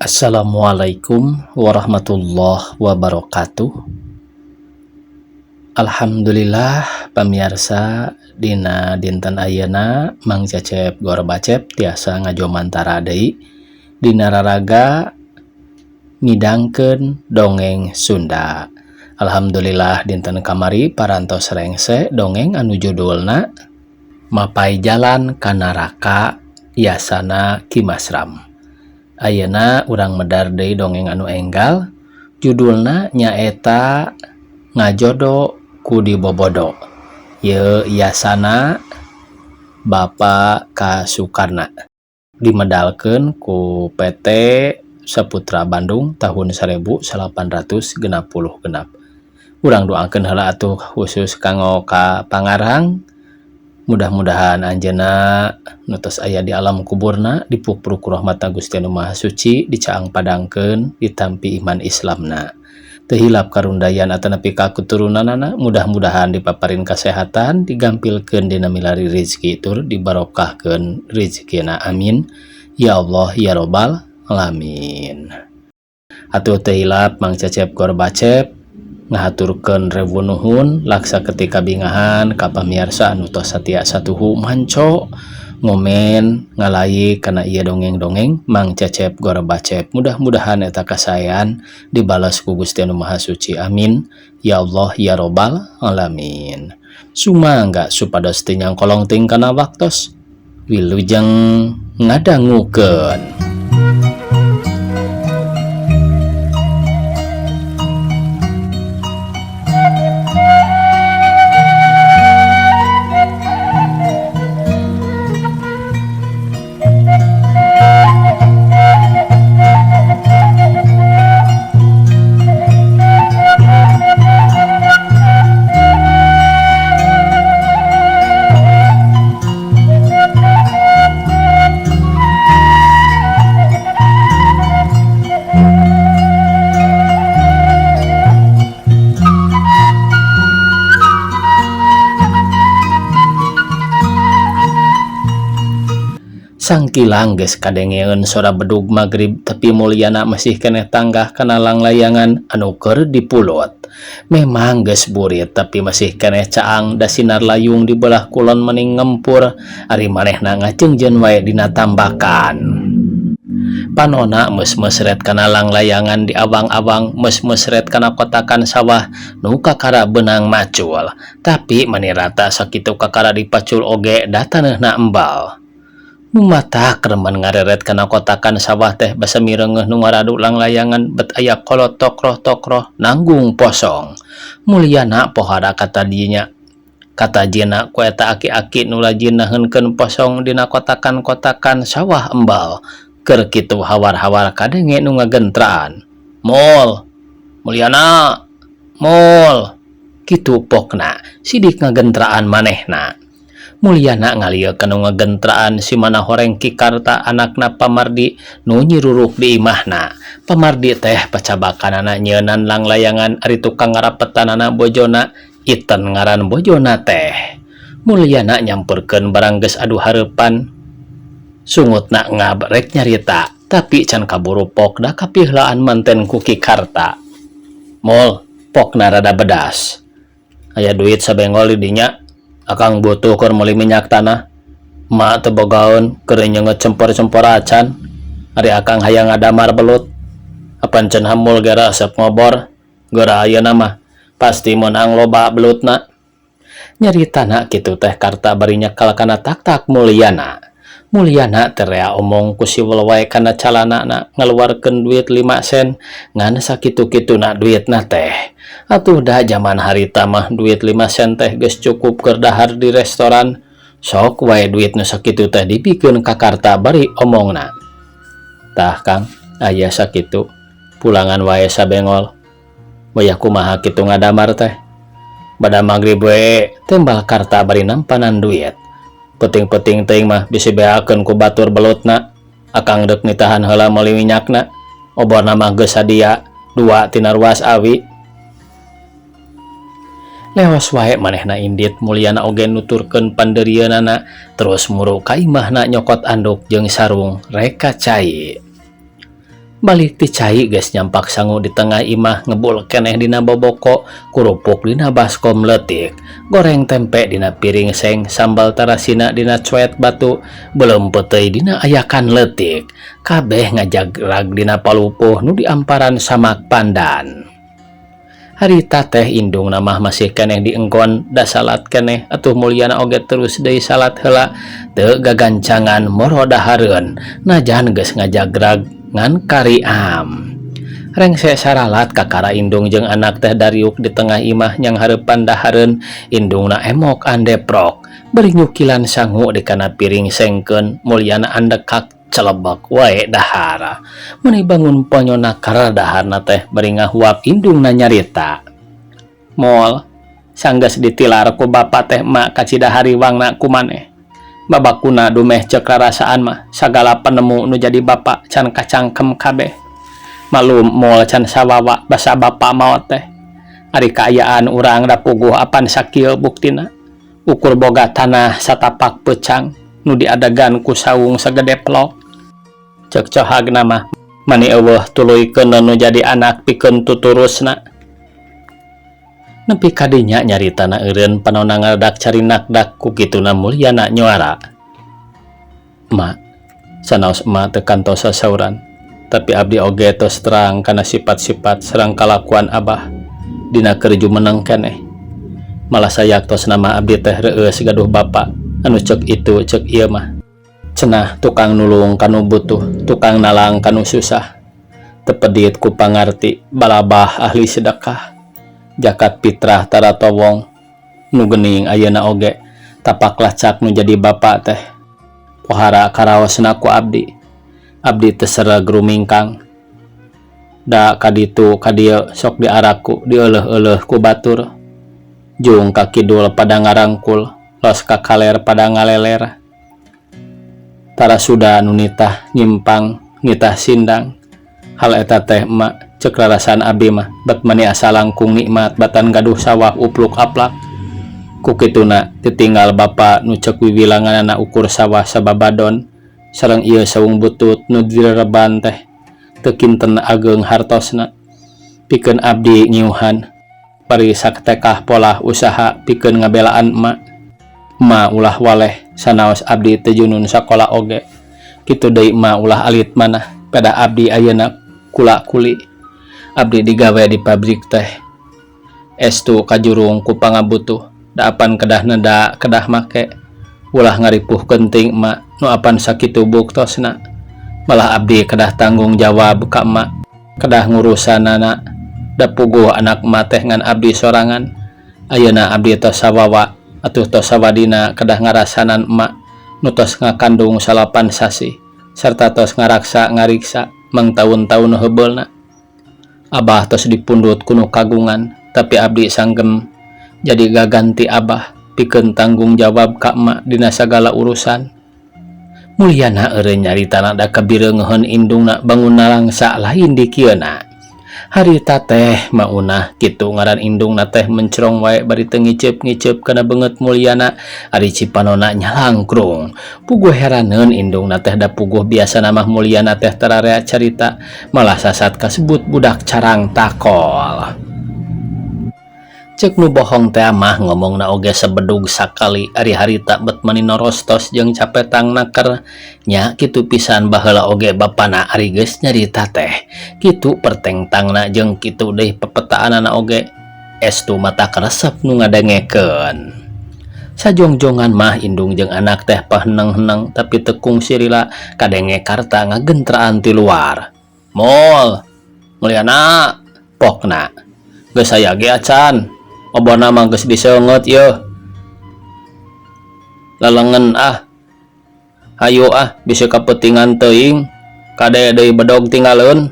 Assalamualaikum warahmatullahi wabarakatuh. Alhamdulillah pamirsa dina dinten ayeuna Mang Cecep Gor Bacep tiasa ngajomantara deui dina raraga midangkeun dongeng Sunda. Alhamdulillah dinten kamari parantos rengse dongeng anu judulna Mapai Jalan ka Naraka Yasana Kimasram. Ayeuna urang medar deui dongeng anu enggal, judulna nyaeta Ngajodo ku Dibobodo. Ye yasana Bapa Kasukarna. Dimedalkeun ku PT Saputra Bandung tahun 1860 genap. Urang doakeun heula atuh khusus kanggo ka pangarang. Mudah-mudahan anjeunna nutos aya di alam kuburna dipupuk ku rahmatna Gusti Anu Maha Suci, dicaang padangkeun ditampi iman Islamna. Teu hilap karundayan atanepi ka keturunanna, mudah-mudahan dipaparin kasehatan, digampilkeun dina milari rezeki tur dibarokahkeun rezekina. Amin. Ya Allah ya Robbal alamin. Atuh teu hilap Mang Cecep Gor Bacep ngahaturkeun rebu nuhun laksa ketika bingahan ka pamirsa anu tos satia satuhu manco ngomen ngalaik kana ieu dongeng-dongeng Mang Cecep Gor Bacep. Mudah-mudahan eta kasayan dibalas ku Gusti Anu Maha Suci. Amin. Ya Allah ya Robbal alamin. Sumangga supados teu nyangkolong ting kana waktos wilujeng ngadangukeun. Sangkilang geus kadengeun sora bedug magrib, tapi mulyana masih keneh tanggah kana langlayangan anu keur dipulot. Memang geus burit tapi masih keneh caang da sinar layung di belah kulon meuning ngempur, ari manehna ngaceungjeun wae dina tambakan. Panona meus-meusret kana langlayangan di abang-abang, meus-meusret kana kotakan sawah nu kakara beunang macul, tapi manirata sakitu kakara dipacul oge da taneuhna embal. Mata kereman ngareret kana kotakan sawah teh basa mireungeuh nu ngaradu langlayangan bet aya kolot tokroh nanggung posong. Mulyana pohara kata dinya katajina ku eta aki-aki nu lajin naheunkeun posong dina kotakan-kotakan sawah embal. Keur kitu hawar-hawar kadenge nu ngagentraan. Mol, Mulyana, mol. Kitu pokna sidik ngagentraan manehna. Mulyana ngaliekeun nu ngagentraan si mana horeng Kikarta anakna Pamardi nu nyiruruk di imahna. Pamardi teh pacabakanana nyeunan langlayangan ari tukang ngarapetanana bojona, iten ngaran bojona teh. Mulyana nyamperkeun barang geus adu hareupan. Sungutna ngabrek nyarita, tapi can kaburu pok da kapihlaan manten ku Kikarta. Mol, pokna rada bedas. Aya duit sabengol di dinya. Akang butuh keur meuli minyak tanah. Mak teu bogaeun keur nyeungeut cempor-cempor acan. Ari akang hayang ngadamar belut. Apancen hamul ge resep ngobor. Geura ayeuna mah pasti meunang loba belutna. Nyaritana kitu teh Karta bari nyekal kana tak-tak Mulyana. Mulyana terea omong ku si welewai kana calanana ngaluarkeun duit 5 sen ngan sakitu-kituna duitna teh. Atuh dah zaman harita mah duit 5 sen teh geus cukup keur dahar di restoran. Sok wae duit nu sakitu teh dipikeun ka Karta bari omongna. Tah Kang, aya sakitu. Pulangan wae sabengol. Wayah kumaha kitu ngadamar teh. Bada magrib we tembal Karta bari nampanan duit. Peting-peting teuing mah bisi beakeun ku batur belutna. Akang deuk nitahan heula meuli minyakna. Oborna mah geus sadia 2 tina ruas awi. Leos wae manehna indit. Mulyana oge nuturkeun pandeurieunana, terus muru ka imahna nyokot anduk jeung sarung rek kacai. Balik ti cai geus nyampak sangu di tengah imah ngebul keneh dina boboko, kurupuk dina baskom leutik, goreng tempe dina piring seng, sambal tarasina dina cuet batu, belum peuteuy dina ayakan leutik, kabeh ngajagrag dina palupuh nu diamparan samak pandan. Harita teh indung namah masih keneh dienggon da salat keneh atuh mulyana oge terus deui salat heula teu gagancangan moro dahareun najan geus ngajagrag ngan kariam. Rengse saralat kakara indung jeung anak teh dariuk di tengah imah nyang hareupan dahareun indungna emok andeprok beri nyukilan sangu di kana piring sengkeun mulyana andekak celebek wae dahara. Meni bangun ponyona kara daharna teh beri ngahuap indungna nyarita. Moal sanggeus ditilar ku bapa teh mak kacida hariwangna kumaneh. Babakuna dumeh ceuk rarasaan mah sagala penemu nu jadi bapa can kacangkem kabeh. Malum moal can sawawa basa bapa maot teh. Ari kaayaan urang da puguh apan sakieu buktina. Ukur boga tanah satapak peucang nu diadagan ku saung sagede pelok. Ceuk cohagna mah mani eueuh tuluykeun nu jadi anak pikeun tuturusna. Nepi kadinya nyaritana eureun panonna ngaradak carinakdak ku kituna mulyana nyoara. "Ma," sanaos emak teu kantos sasauran, tapi abdi oge tos terang kana sifat-sifat sareng kalakuan abah dina keur jumeneng keneh. Malah sayak tos nama abdi teh reueus gaduh bapa anu ceuk itu ceuk ieu mah. Cenah tukang nulung kanu butuh, tukang nalang kanu susah, tepedit ku pangarti, balabah ahli sedekah, jakat fitrah tara towong, nu geuning ayeuna oge, tapak lacak nu jadi bapa teh, pohara karaosna ku abdi, abdi teu sereg rumingkang, da kaditu kadieu sok diaraku, dieuleuf-euleuh ku batur, jung ka kidul pada ngarangkul, los ka kaler pada ngaleler, tara suda nu nitah nyimpang nitah sindang. Hal eta teh emak ceuk rarasaan abdi mah bet mani asa langkung nikmat batan gaduh sawah upluk aplak. Ku kituna ditinggal bapa nu ceuk wiwilanganna ukur sawah sababadon sareng ieu saung butut nu direreban teh teu kinten ageung hartosna. Pikeun abdi ngiuhan bari saktekah pola usaha pikeun ngabelaan emak. Ma ulah waleh sanaos abdi teu junun sakola oge. Kitu deui ma ulah alit manah pada abdi ayeuna kula kuli. Abdi digawe di pabrik teh. Estu kajurung ku pangabutuh. Da apan kedahna da kedah make. Ulah ngaripuh kenting emak nu apan sakitu buktosna. Malah abdi kedah tanggung jawab ka emak. Kedah ngurusanana da puguh anak emak teh ngan abdi sorangan. Ayeuna abdi tos sawawa atuh tos sawadina kedah ngarasanan emak nu tos ngakandung 8 sasi sarta tos ngaraksa ngariksa mang taun-taun heubeulna. Abah tos dipundut kuno kagungan tapi abdi sanggem jadi gaganti abah pikeun tanggung jawab ka emak dina sagala urusan. Mulyana eureun nyaritana da kabireungeun indungna bangun nalangsa lain di kieuna. Harita teh maunah kitu ngaran indungna teh mencrong wae bari teu ngiceup-ngiceup kana beungeut mulyana ari cipanona nyalangkrung. Puguh heraneun indungna teh da puguh biasana mah mulyana teh tararea carita malah sasat kasebut budak carang takol. Ceuk nu bohong teh mah ngomongna oge sabedug sakali ari harita bet mani norostos jeung capetang naker nya kitu pisan baheula oge bapana ari geus nyarita teh kitu pertengtangna jeung kitu deui pepetaanana oge estu mata karesep nu ngadengekeun. Sajongjongan mah indung jeung anak teh paheneng-heneng tapi tekung sirila kadenge karta ngagentraan ti luar. "Mol, mulyana," pokna. "Geus aya ge acan. Obona mah geus diseungeut yeuh. Lalengen ah. Hayu ah bisa kapeutingan teuing. Kade deui bedog tinggaleun."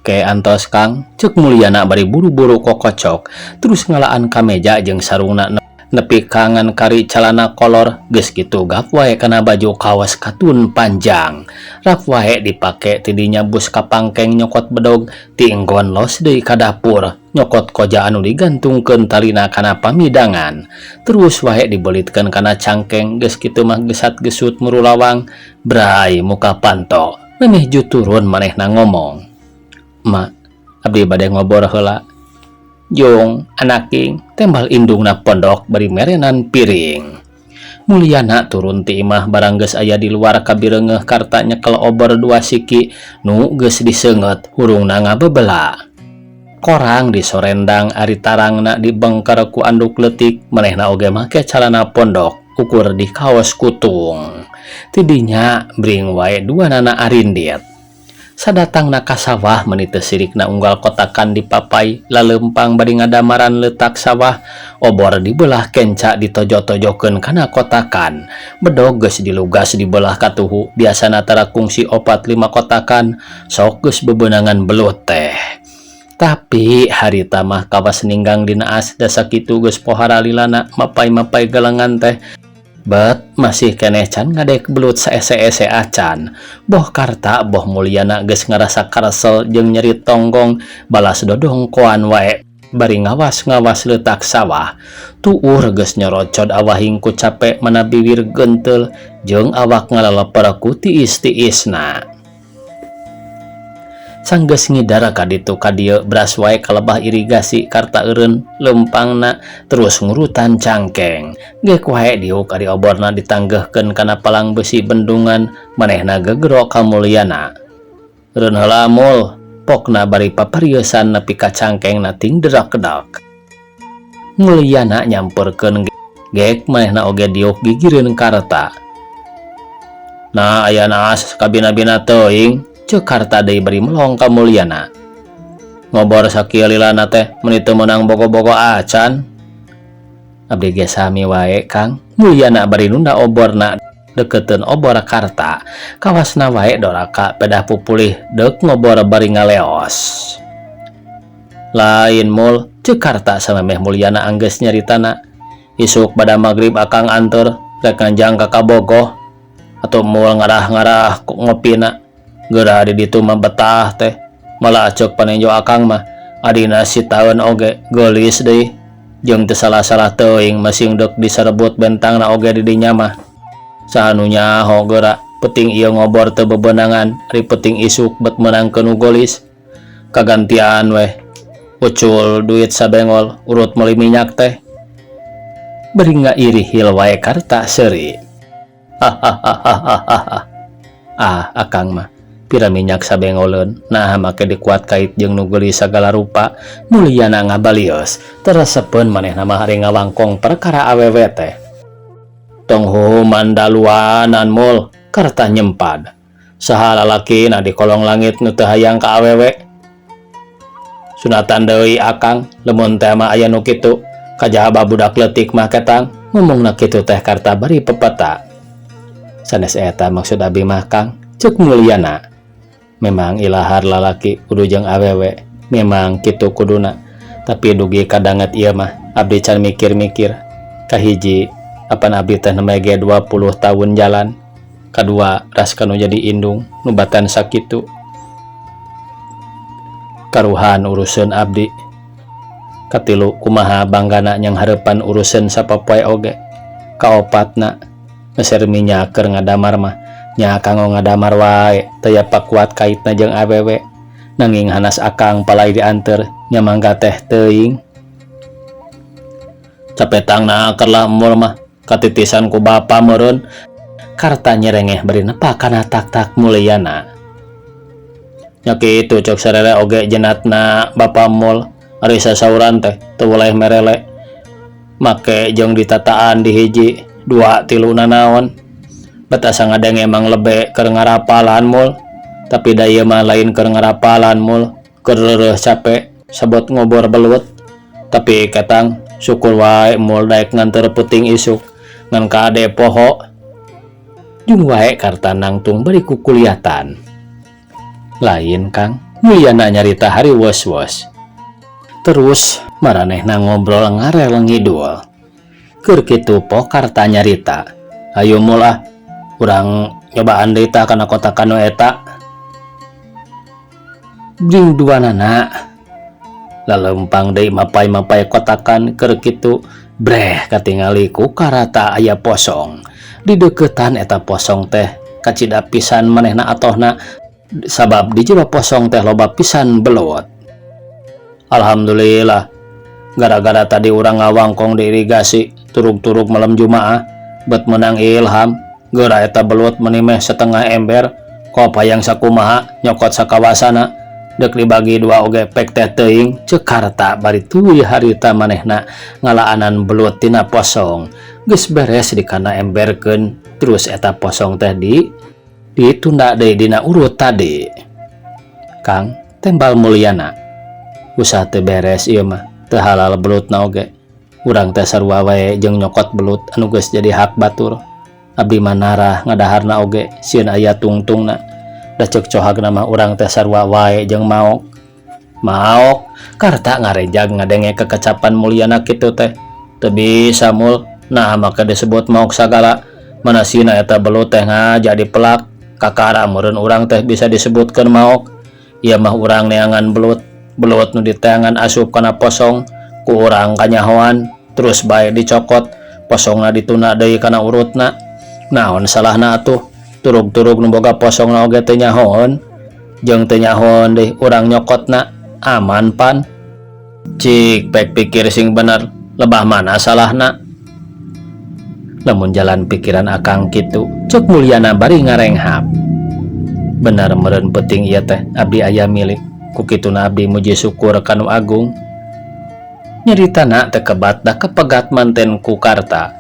"Ke antos Kang," ceuk mulyana bari buru-buru kokocok terus ngalaan ka meja jeung sarungna nepi kangen kari calana kolor geus kitu gap wae kana baju kaos katun panjang rap wae dipake ti dinya bus kapangkeng nyokot bedog ti enggon los deui ka dapur nyokot koja anu digantungkeun talina kana pamidangan terus wae dibelitkeun kana cangkeng geus kitu mah gesat gesut muru lawang brai muka panto menuju turun manehna ngomong, "Mak, abdi bade ngobor heula." Jong anaking tembal indungna pondok bari merenan piring. Mulyana turun ti imah barang geus aya di luar kabireungeuh karta nyekel obor 2 siki nu geus diseunget hurungna ngabebela. Korang di sorendang ari tarangna dibengker ku anduk leutik, manehna oge make calana pondok ukur di kaos kutung. Tidinya bring wae duanana arindit. Sadatangna ka sawah meuni teu sirikna unggal kotakan dipapai laleumpang bari ngadamaran leutak sawah, obor dibelah kenca ditojo-tojokeun kana kotakan. Bedog geus dilugas dibelah katuhu, biasana tara kungsi 4-5 kotakan, sok geus bebeunangan belut teh. Tapi harita mah kawas ninggang dina as da sakitu geus pohara lilana mapai-mapai galengan teh. Bet masih keneh can ngadek belut saese-ese acan. Boh karta boh Mulyana geus ngarasa karesel jeung nyeri tonggong, balas dodongkoan wae bari ngawas-ngawas leutak sawah. Tuur geus nyorocod awahing ku capek manabiwir genteul jeung awak ngalaleper ku tiis-tiisna. Sanggeus ngidar ka ditu ka dieu beras wae kalebah irigasi karta eureun leumpangna terus ngurutan cangkeng. Gek wae diuk ari oborna ditanggehkeun kana palang besi bendungan, manehna gegero ka Mulyana. "Eureun heula Mul," pokna bari papariesan nepi ka cangkengna ting derak-dedak. Mulyana nyamperkeun gek manehna oge diuk gigireun karta. "Nah aya naas kabina-bina teuing," ceuk karta deui bari melong ka Mulyana. "Ngobor sakieu lilana teh meuni teu meunang bogo-bogo acan." "Abdi ge sami wae Kang." Mulyana bari nunda oborna deketeun obor karta, kawasna wae doraka pedah pupulih deuk ngobor bari ngaleos. "Lain Mul," ceuk karta samemeh Mulyana anggeus nyaritana. "Isuk pada magrib akang anteur rek nganjang ka kabogoh atuh Mul ngarah-ngarah ngopina. Geura di ditu mah betah teh, malah ceuk panenjo akang mah adina si taeun oge geulis deui, jeung teu salah-salah teuing masing deuk disarebut bentangna oge di dinya mah. Sahanu nyaho geura peuting ieu ngobor teu bebeunangan ari peuting isuk bet meunangkeun nu geulis. Kagantian weh ucul duit sabengol urut meuli minyak teh." Bari ngairihil wae karta seuri. "Hahaha. Ah akang mah pira minyak sabengoleun, nah make dikuat kait jeung nu geulis sagala rupa." Mulyana ngabalios, teresepeun manehna mah hari ngawangkong perkara awewe teh. "Tong mandaluanan Mul," karta nyempad. "Saha lalaki na di kolong langit nu teu hayang ka awewe?" "Sunatan deui akang, lemun teh mah aya nu kitu, kajaba budak leutik mah ketang." Ngomongna kitu teh karta bari pepeta. "Sanes eta maksud abdi mah Kang," ceuk Mulyana. "Memang ilahar lalaki kudu jeung awewe, memang kitu kuduna. Tapi dugi kadanget ieu mah abdi can mikir-mikir. Kahiji, apan abdi teh nemege 20 tahun jalan. Kadua, ras kanu jadi indung nubatan sakitu. Karuhan urusan abdi. Katilu, kumaha banggana nyang hareupan urusan sapopoe oge. Kaopatna, meser minyak keur ngadamar mah nya kanggo ngadamar wae, teu apa kuat kaitna jeung awewe. Nanging hanas akang palai dianteur nya mangga teh teuing. Capetangna keur lamur mah katitisan ku bapa meureun." Karta nyerengeh bari nepa kana tak-tak Mulyana. "Nya kitu cok sarere oge jenatna bapa Mul, ari sasauran teh teu boleh merele. Make jeung ditataan di hiji 2 3 naon. Bet asa ngadenge emang lebe keur ngarapalan Mul, tapi da ieu mah lain keur ngarapalan Mul, keur reureuh capek sabot ngobor belut. Tapi ketang syukur wae Mul daek nganteur peuting isuk ngan kade poho." Jung wae karta nangtung bari kukuliatan. "Lain Kang," Mulyana nyarita hari wos-wos. Terus maranehna ngobrol ngarel ngidul. Keur kitu po karta nyarita. "Ayo Mul ah, urang nyobaan deui tah kana kotakan nu eta." Bring duanana laleumpang deui mapai-mapai kotakan. Keur kitu breh katingali ku karata aya posong. Di deukeutan eta posong teh kacida pisan manehna atohna sabab di jero posong teh loba pisan belut. Alhamdulillah, gara-gara tadi urang ngawangkong di irigasi turug-turug malam Jumaah bet menang ilham geura eta belut menimeh setengah ember kopayang sakumaha nyokot sakawasana dek dibagi dua oge pek teh teuing Jakarta bari tuluy harita manehna ngalaanan belut tina posong geus beres dikana emberkeun terus eta posong teh ditunda deui dina urut tadi. Kang tembal mulyana usaha teu beres ieu mah teu halal belutna oge urang teh sarua wae jeung nyokot belut anu geus jadi hak batur abdi mah narah ngadaharna oge sieun aya tungtungna da ceuk cohagna mah urang teh sarua wae jeung maok karta ngarejag ngadenge kekecapan mulyana kitu teh teu bisa mul nah maka disebut maok sagala manasina eta belut teh jadi pelak kakara meureun urang teh bisa disebutkeun maok ieu mah urang neangan belut nu diteangan asup kana posong ku urang kanyahoan terus bae dicokot posongna dituna deui kana urutna naon salahna atuh turug-turug nu boga posongna oge teu nyahoon jeung teu nyahoon deui urang nyokotna aman pan cik pek pikir sing bener lebah mana salahna. Lamun jalan pikiran akang kitu cek mulyana bari ngarenghap bener meureun penting ieu teh abdi aya milik ku kituna abdi muji syukur kanu agung nyeritana teu kebat da kepegat manten ku karta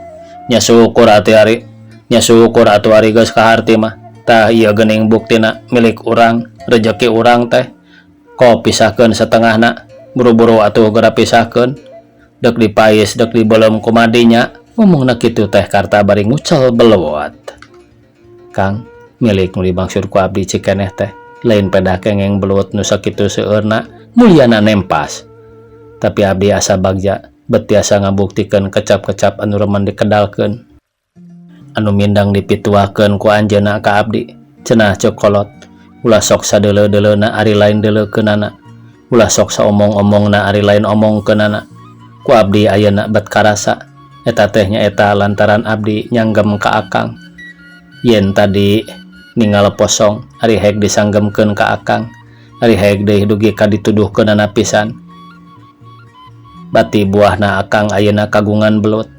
nya syukur atuh ari geus kaharti mah tah ieu geuning buktina milik urang rejeki urang teh ko pisahkeun setengahna buru-buru atuh geura pisahkeun dek dipais dek dibelem kumadinya ngomongna kitu teh karta bari ngucel beluat. Kang milik nu dimaksud ku abdi cikeneh teh lain pedah kengeng belut nu sakitu seueurna mulyana nempas tapi abdi asa bagja bet tiasa ngabuktikeun kecap-kecap anu remen dikedalkeun anu mindang dipituahkeun ku anjeunna ka abdi cenah cokolot ulah sok sadeuleu-deleuna ari lain deuleukeunana ulah sok saomong-omongna ari lain omongkeunana ku abdi ayeuna bet karasa eta teh nyaeta lantaran abdi nyanggem ka akang yen tadi ninggal posong ari haek disanggemkeun ka akang ari haek deui dugi ka dituduhkeunana pisan bati buahna akang ayeuna kagungan belut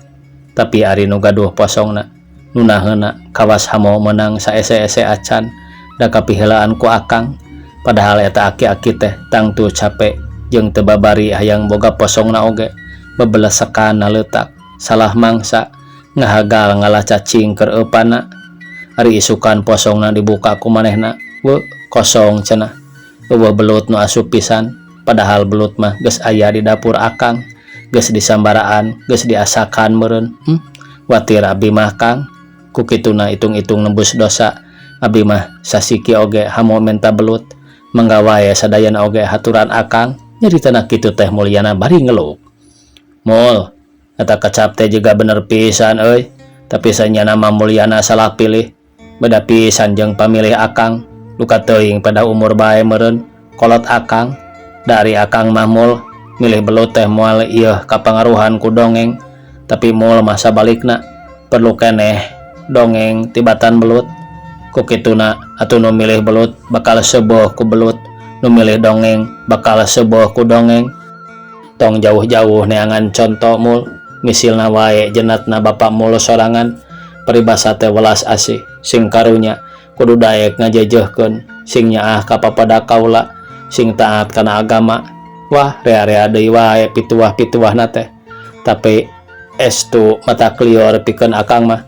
tapi ari nu gaduh posongna nunaheuna kawas hamo menang saese-ese acan da kapihelaan ku akang padahal eta aki-aki teh tangtu capek jeung teu babari hayang boga posongna oge bebelesekan naleutak salah mangsa ngahagal ngalah cacing keur eupana ari isukan posongna dibuka ku manehna kosong cenah eueuh belut nu asup pisan padahal belut mah geus aya di dapur akang geus disambaraan geus diasakan meureun watir abdi mah Kang ku kituna itung-itung nembus dosa abdi mah sasiki oge hamo menta belut mangga wae sadayana oge haturan akang nyeritana kitu teh mulyana bari ngeluk mul eta kecap teh juga bener pisan euy tapi sanyana mah mulyana salah pilih beda pisan jeung pamilih akang luka teuing pada umur bae meureun kolot akang dari akang mah mul milih belut teh moal ieu kapangaruhan ku dongeng tapi mul mah sabalikna perlu keneh dongeng tibatan belut ku kituna atuh nu milih belut bakal seueuh ku belut nu milih dongeng bakal seueuh ku dongeng tong jauh-jauh neangan contoh mul misilna wae jenatna bapa mul sorangan peribasa teh welas asih sing karunya kudu daek ngajejehkeun sing nyaah ka papada kaula sing taat kana agama wah rea-rea deui wae pituah-pituahna teh tapi estu mata klior pikeun akang mah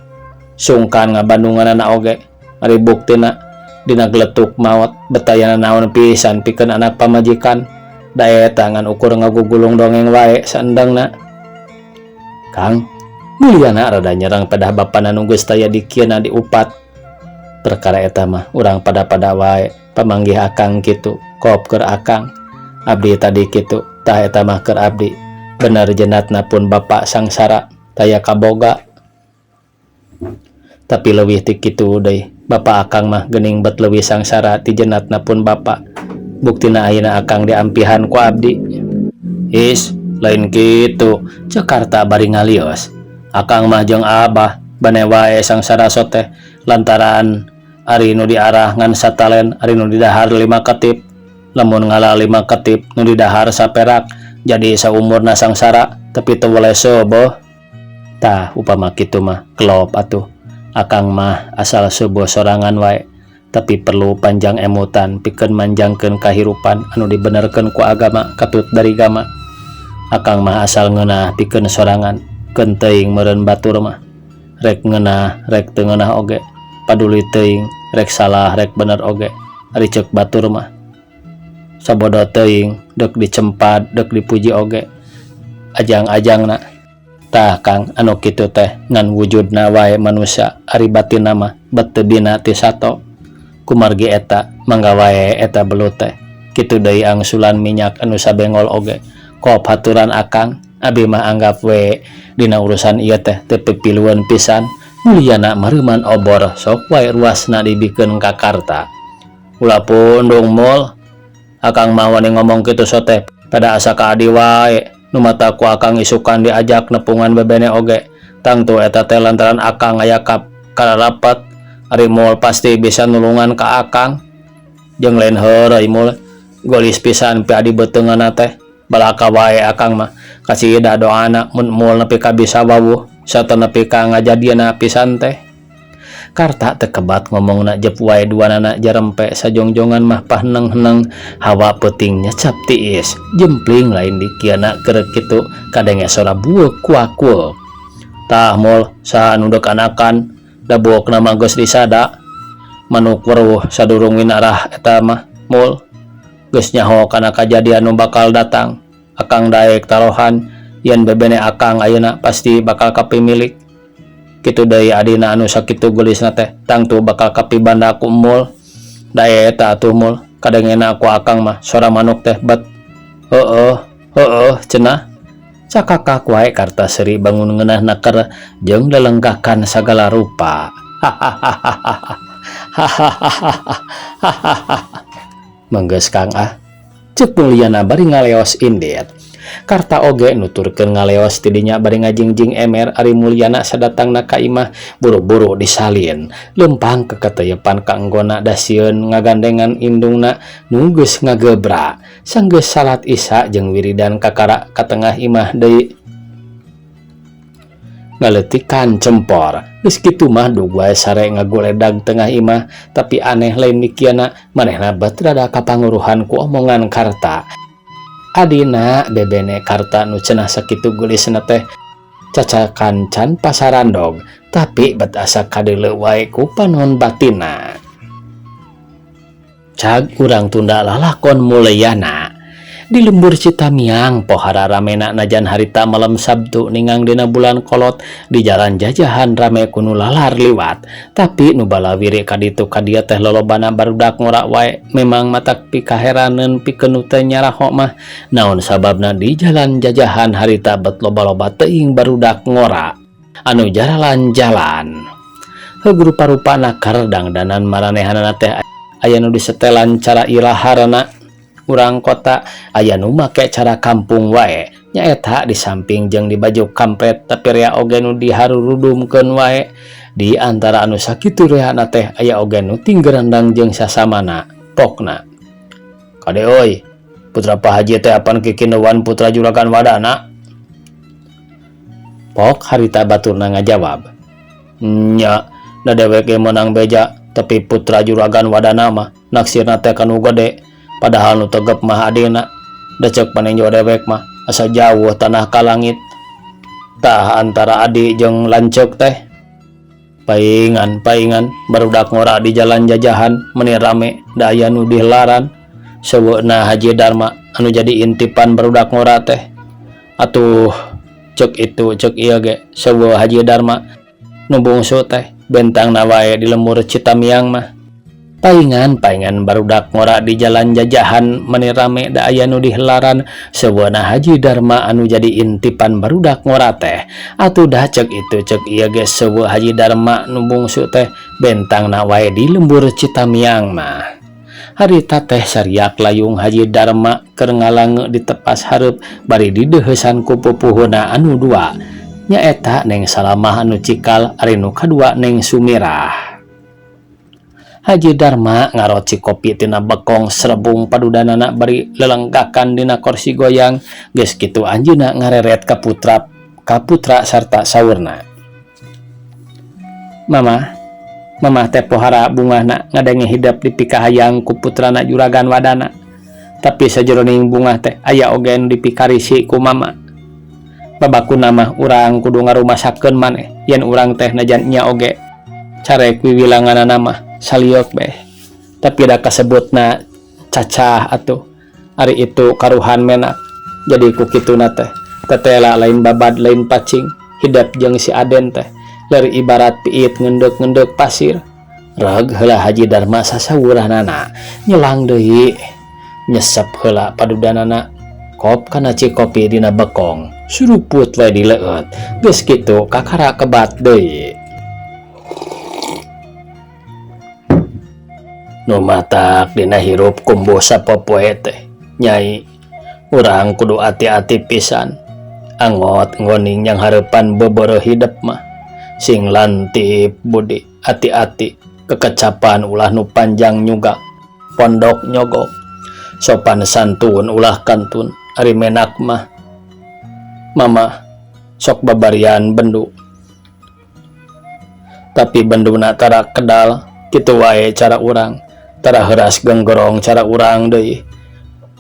sungkan ngabandunganana oge ari buktina dina gletuk maot betayana naon pisan pikeun anak pamajikan da eta ngan ukur ngagugulung dongeng wae saendengna. Kang mulyana rada nyerang pedah bapana nu geus taya di kieuna diupat perkara eta mah urang pada-pada wae pamanggih akang kitu kop keur akang abdi tadi kitu tah eta mah keur abdi bener jenatna pun bapa sangsara taya kaboga tapi leuwih ti kitu deui bapa akang mah geuning bet leuwih sangsara ti jenatna pun bapa buktina ayeuna akang diampihan ku abdi is lain kitu Jakarta bari ngalios akang mah jeung abah bane wae sangsara soteh lantaran Ari nu diarah ngan satalen, ari nu didahar 5 ketip, lamun ngala 5 ketip nu didahar saperak, jadi saumurna sangsara tapi teu boleh soboh. Tah upama kitu mah kelop atuh. Akang mah asal soboh sorangan wae, tapi perlu panjang emutan pikeun manjangkeun kahirupan anu dibenerkeun ku agama katut dari gama. Akang mah asal ngeunah pikeun sorangan, keun teuing meureun batur mah. Rek ngeunah, rek teu ngeunah oge. Paduli teuing, rek salah rek bener oge. Ari ceuk batur mah sabodo teuing, deuk dicempat, deuk dipuji oge. Ajang-ajangna. Tah Kang, anu kitu teh ngan wujudna wae manusia, ari batinna mah bet teu bina ti sato. Kumargi eta mangga wae eta belut teh. Kitu deui angsulan minyak anu sabengol oge. Kop haturan Akang, abi mah anggap we dina urusan ieu teh teu pipilueun pisan. Mulyana mareuman obor sok wae ruasna dibikeun ka karta. Ulah pun dong mul, Akang mah wani ngomong kitu sote pada asa ka adi wae. Nu mata ku Akang isukan diajak nepungan bebene oge. Tangtu eta teh lantaran Akang aya kararapat, ari mul pasti bisa nulungan ka Akang. Jeung lain heureuy mul, golis pisan pi adi beuteunganna teh. Balaka wae Akang mah kasih da doana mun mul nepi ka bisa wawuh. Satu nepi ka ngajadieuna pisan teh. Karta teu kebat ngomongna jep wae duanana jarempe sajongjongan mah paheneng-heneng hawa peutingnya cap tiis jempling lain dikiana keur kitu kadenge sora bueuk kuakul. Tah mul saha nu deuk anakan da bueukna mah geus disada manuk weruh sadurung winarah eta mah mul geus nyaho kana kajadian nu bakal datang. Akang daek tarohan yen bebene Akang ayeuna pasti bakal kapimilik. Kitu deui adina anu sakitu geulisna teh tangtu bakal kapibanda ku mul. Da eta atuh mul, kadengena ku Akang mah sora manuk teh bet. Heueuh cenah. Cakakak wae karta seuri bangun ngeunahna keur jeung lelenggakan sagala rupa. Manggeus Kang ah. Ceuk Mulyana bari ngaleos indet. Karta oge nuturkeun ngaleos ti dinya bari ngajingjing emer. Ari Mulyana sadatangna ka imah buru-buru disalin lempang keketeuyepan ka enggona da sieun ngagandengan indungna nu geus ngagebra. Sanggeus salat isya jeung wiridan kakara ka tengah imah deui ngaletikan cempor. Geus kitu mah dug wae sare ngagoledag tengah imah, tapi aneh lain mikiana manehna bet rada kapanguruhan ku omongan Karta. Adina bebene Karta nu cenah sakitu geulisna teh cacakan can pasarandog, tapi bet asa kadeuleu wae ku panon batinna. Cag urang tunda lalakon Mulyana. Di lembur Citamiang pohara ramena najan harita malam Sabtu ningang dina bulan kolot di jalan jajahan rame kunu lalar liwat. Tapi nu balawiri kaditu kadia teh lolobana barudak ngora wae. Memang matak pikaheraneun pikeun teh nyaraho mah naon sababna di jalan jajahan harita bet loba-loba teuing barudak ngora anu jalan. Heuh rupa-rupana kardang danan maranehanana teh aya nu disetelan cara ilaharana. Urang kota aya nu make cara kampung wae nyaeta di samping jeung di baju kampret, tapi rea oge nu diharurudumkeun wae. Di antara anu sakitu reana teh aya oge nu tinggerendang jeung sasamana pokna. Kade euy, putra Pak Haji teh apan kikineuan putra juragan wadana? Pok harita baturna ngajawab, nya da dewek ge meunang beja, tapi putra juragan wadana mah naksirna teh kanu gede. Padahal nu tegep mah adina. Da ceuk panenjo dewek mah asa jauh tanah ka langit. Tah antara adi jeung lanceuk teh paingan barudak ngora di jalan jajahan meni rame da aya nu dilaran seueuna Haji Darma anu jadi intipan barudak ngora teh. Atuh ceuk ieu ge seueuh Haji Darma nu bungsu teh bentangna wae di lembur Citamiang mah. Paingan barudak ngora di jalan jajahan meni rame da aya nu dihelaran seueuna Haji Darma anu jadi intipan barudak ngora teh. Atuh dah ceuk ieu ge seueuh Haji Darma nu bungsu teh bentangna wae di lembur Citamiang mah. Harita teh sariak layung Haji Darma keur ngalange di tepas hareup bari dideuheusan ku pupuhuna anu dua nyaeta Neng Salamah anu cikal ari nu kadua Neng Sumirah. Haji Darma ngaroci kopi tina bekong serebung padudanana bari lelenggakan dina kursi goyang. Geus kitu anjeunna ngareret ka putra sarta saurna. Mama teh pohara bungahna ngadengi hidap di pikahayang ku putrana juragan wadana. Tapi sajeroning bunga teh aya oge nu dipikarisi ku mama. Babakuna mah urang kudu ngarumasakeun maneh yen urang teh najan nya oge carek wiwilanganana mah saliok beh. Tapi da kasebutna cacah atuh. Ari itu karuhan menak. Jadi ku kituna teh tetela lain babad lain pacing hidap jeung si Aden teh ler ibarat piit ngendek-ngendek pasir. Reg heula Haji Darma sasawuranana nyelang deui nyesep heula padudanana kop kana cikopi dina bekong suruput wae di leueut. Geus kitu kakara kebat deui. Nu matak dina hirup kumbu sapopoe teh nyai urang kudu ati-ati pisan angot ngoning yang harapan beboro hidup mah sing lantip budi ati-ati kekecapan ulah nu panjang nyugak pondok nyogok sopan santun ulah kantun ari menak mah mama sok babarian bendu tapi benduna tara kedal kitu wae cara urang tara heuras genggorong cara urang deui.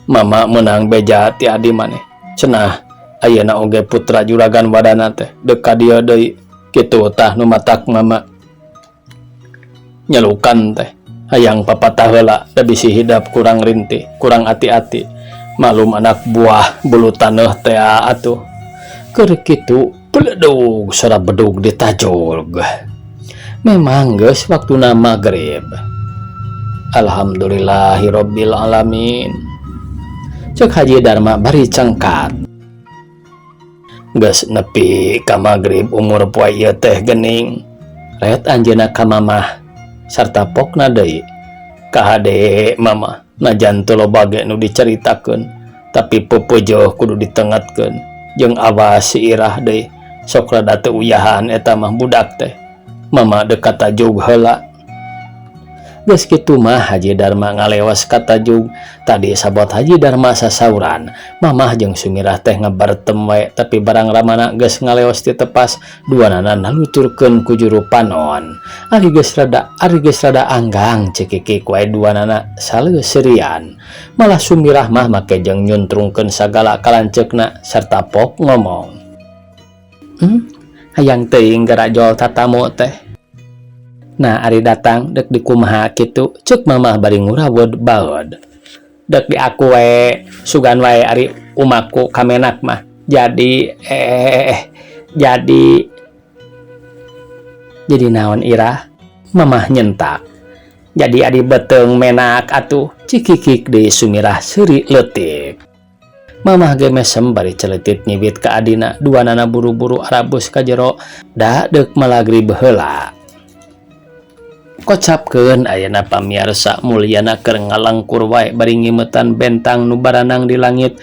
Mama menang beja ti adi maneh cenah ayeuna oge putra juragan wadana teh deuk ka dieu deui kitu tah nu matak mama nyelukan teh hayang papatah heula da bisi hidap kurang rintih kurang ati-ati malum anak buah bulu taneuh teh atuh keur kitu pledug sora bedug ditajog. Memang geus waktuna magrib. Alhamdulillahirabbil alamin. Cek Haji Darma bari cengkat. Geus nepi ka magrib umur poe ieu teh geuning. Ret anjeunna ka mamah sarta pokna deui ka hade mama najan teu loba ge nu dicaritakeun tapi peupeujeuh kudu ditengetkeun jeung awas si irah deui sok rada teu uyahan eta mah budak teh. Mama dekat tajug heula. Geus kitu mah Haji Darma ngalewas ka tajug. Tadi sabot Haji Darma sasauran mamah jeung Sumirah teh ngabartem wae tapi barang ramana geus ngalewas ti tepas duanana naluturkeun ku juru panon. Ari geus rada anggang cekikik wae duanana saleuserian. Malah Sumirah mah make jeung nyuntrungkeun sagala kalanceukna sarta pok ngomong. Hayang teuing gara jol tatamu teh. Nah ari datang dek dikumaha kitu ceuk mamah bari ngurawed baeud. Dek di aku wae sugan wae ari umaku kamenak mah. Jadi naon irah? Mamah nyentak. Jadi adi beteung menak atuh cikikik di Sumirah seuri leutik. Mamah ge mesem bari celetit nyibit ka adina duanana buru-buru arabus ka jero da deuk malagrib heula. Kocapkeun ayeuna pamiarsa mulyana keur ngalangkur wae bari ngimeutan bentang nu baranang di langit.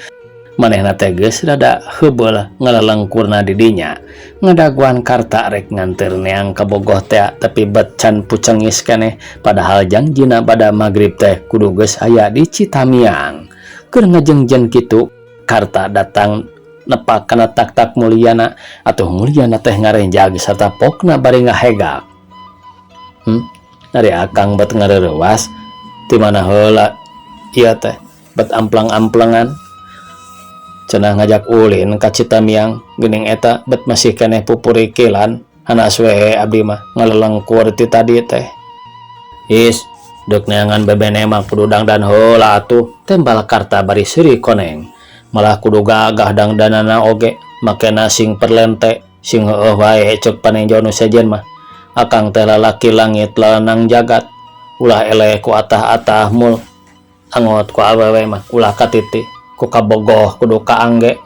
Manehna teh geus rada heubeul ngalalengkurna di dinya. Ngadaguan karta rek nganteur neang ka bogoh teh tapi bet can pucengis keneh padahal jangjina pada magrib teh kudu geus aya di Citamiang. Keur ngajengjen kitu karta datang nepak kana tak-tak mulyana atuh mulyana teh ngarenjag sarta pokna bari ngahegak. Nari akang bet ngareureuwas ti mana heula ieu teh bet amplang-amplengan cenah ngajak ulin ka Citamiang geuning eta bet masih keneh pupurikilan hanas we abdi mah ngalelengkur ti tadi teh. Is deuk neangan bebene mah kudu dangdan heula atuh tembal karta bari seuri koneng malah kudu gagah dangdanana oge makena sing perlente sing heueuh wae ceuk panenjo nu sejen mah. Akang teh lalaki langit lanang jagat ulah eleh ku atah-atah mul angot ku awewe mah ulah katiti ku kabogoh kudu kaangge.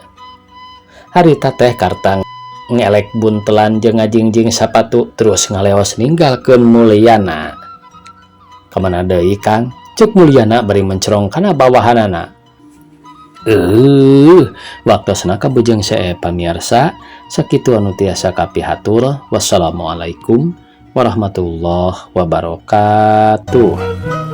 Harita teh karta ngelek buntelan jeung ngajingjing sapatu terus ngaleos ninggalkeun mulyana. Kamana deui Kang? Ceuk mulyana bari mencerong kana bawahanana. Waktosna kabujeng sae pamiarsa sakitu anu tiasa kapihatur. Wassalamualaikum warahmatullahi wabarakatuh.